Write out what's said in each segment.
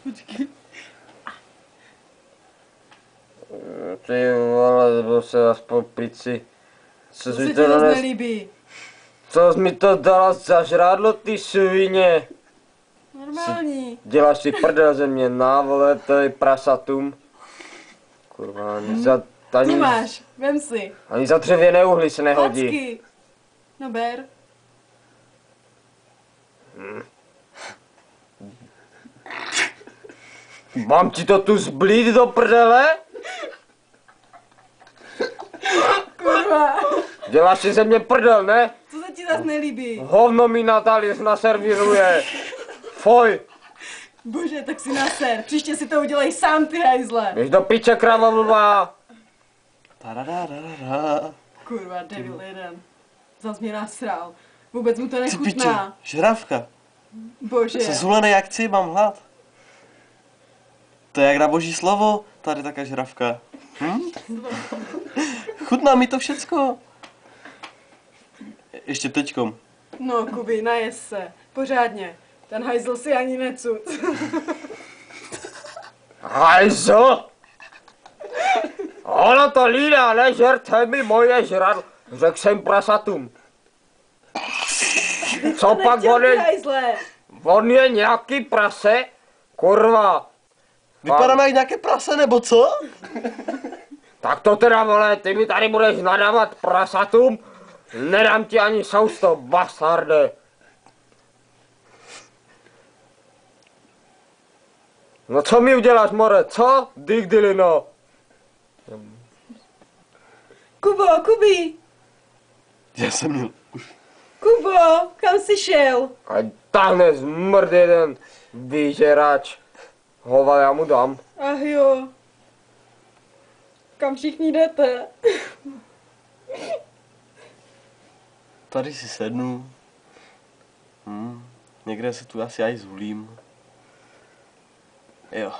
Počkej. Ty vole, prosím vás po pici. Co se ti zase nelíbí? Co jsi mi to dala za žrádlo, ty svině? Normální. Děláš si prdel ze mě, na vole, to je prasatum. Kurva, ani za... Tu máš, vem si. Ani za dřevěné uhly se nehodí. Klacky. No ber. Mám ti to tu zblít do prdele? Kurva. Děláš si ze mě prdel, ne? Co se ti zase nelíbí? Hovno mi na talíř naservíruje. Foj. Bože, tak si naser. Příště si to udělej sám, ty hajzle. Běž do piče, kráva blbá. Kurva, devil jeden. Zas mě nasral. Vůbec mu to Co nechutná. piče, žravka. Bože. Jsem zhulený jak chci, mám hlad. To je jak na boží slovo, tady taká žravka. Chutná mi to všecko. Ještě teďkom. No, Kubi, najes se. Pořádně. Ten hajzl si ani necud. Hajzl? Ono to líná, nežerte mi moje žradlo. Řekl jsem prasatům. Co pak on je nějaký prase? Kurva. Vypadáme jak nějaké prase, nebo co? Tak to teda, vole, ty mi tady budeš nadávat prasatům? Nedám ti ani sousto, bastarde. No co mi uděláš, more, co? Dick Dilino. Kubo, Kubi. Já jsem měl. Kubo, kam jsi šel? Ať tahne zmrd jeden vyžerač. Hova, já mu dám. Ach jo. Kam všichni jdete? Tady si sednu. Někde se tu asi aj zhulím. Jo.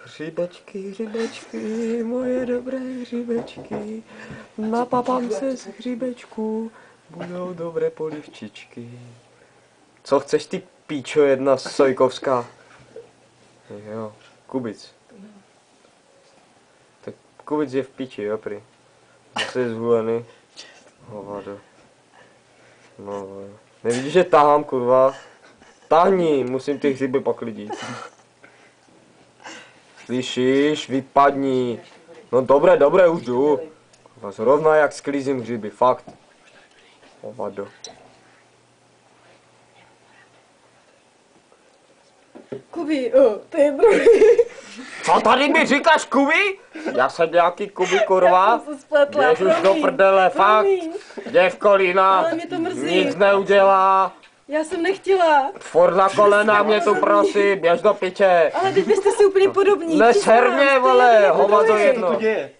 Hřibečky, hřibečky, moje dobré hřibečky, napapám se z hřibečku, budou dobré polivčičky. Co chceš ty píčo jedna sojkovská? Jo, Kubic. Tak Kubic je v píči, jo prý. Zase je zhulený. Hovado. No, jo. Nevidíš, že tahám, kurva? Tahni, musím ty hřiby poklidit. Slyšíš, vypadni. No dobré, dobré, už jdu. Zrovna jak sklízím hřiby, fakt. Hovado. Kubi, to je druhý. Co tady mi říkáš, Kubi? Já jsem nějaký Kubi, kurva. Já jsem se spletla, Běž už do prdele, fakt. Děvko Lína, Ale mě to mrzí. nic neudělá. Já jsem nechtěla. Furt na kolena mě tu prosí, běž do piče. Ale teď byste si úplně podobní. Neser mě, vole, hovado jedno. Co děje?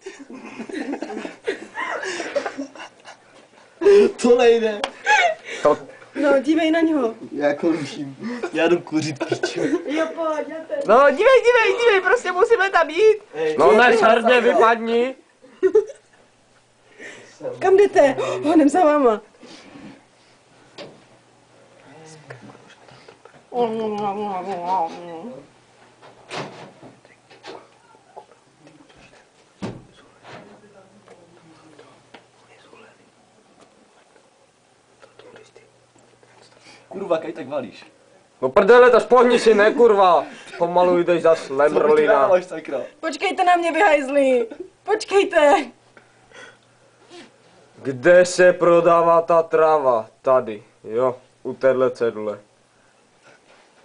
To nejde. To, No, dívej na něho. Já končím. Já jdu kuřit piču. Jo, pojď, já teď. no, dívej, prostě musíme tam jít. No neser mě, vypadni. Kam jdete? Honem za váma. Kurva, kaj tak valíš? No prdele, to špohni si, ne kurva. Pomalu jdeš za Lemberlina. Počkejte na mě, vy hajzli. Počkejte. Kde se prodává ta tráva? Tady, jo, u téhle cedule.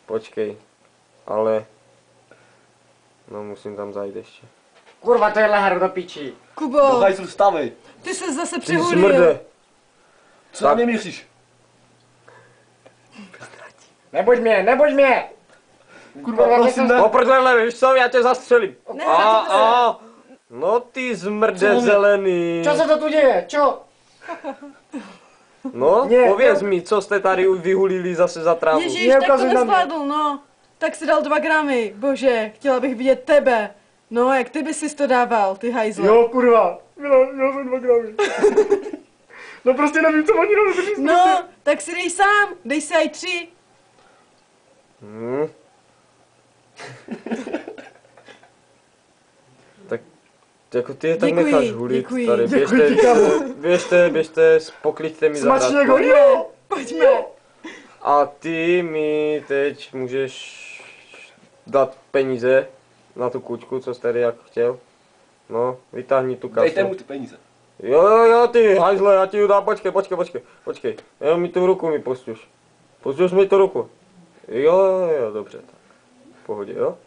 Počkej, ale... No musím tam zajít ještě. Kurva, to je lehr do piči. Kubo, Do hajzlu stavej. ty se zase Ty přehulil. smrde. Co na mě míříš? Nebuď mě! Kurva, prosím, ne. Po prdele, víš co, já tě zastřelím. Ne, No ty zmrde zelený. Co se to tu děje? Čo? No, pověz mi, co jste tady vyhulili zase za trávu. Ježíš, tak to nezvládl, no. Tak si dal 2 gramy. Bože, chtěla bych vidět tebe. No, jak ty bys si to dával, ty hajzle. Jo, kurva. Měl jsem 2 gramy. No prostě nevím, co oni jdou říct. No, tak si dej sám. Dej si aj 3. Hm. Tak jako ty je tak Děkuji, necháš hulit děkuji. tady. Děkuji ti, kámo. Běžte, pokliďte mi Smačně zahrádku. go, jo! Pojďme. A ty mi teď můžeš dát peníze na tu kučku, co jsi tady jak chtěl. No, vytáhni tu kasu. Dejte mu ty peníze. Jo, ty hajzle, já ti ji dám, počkej. Jenom mi tu ruku mi postuš. Postuš mi tu ruku. Jo, dobře, tak. V pohodě, jo?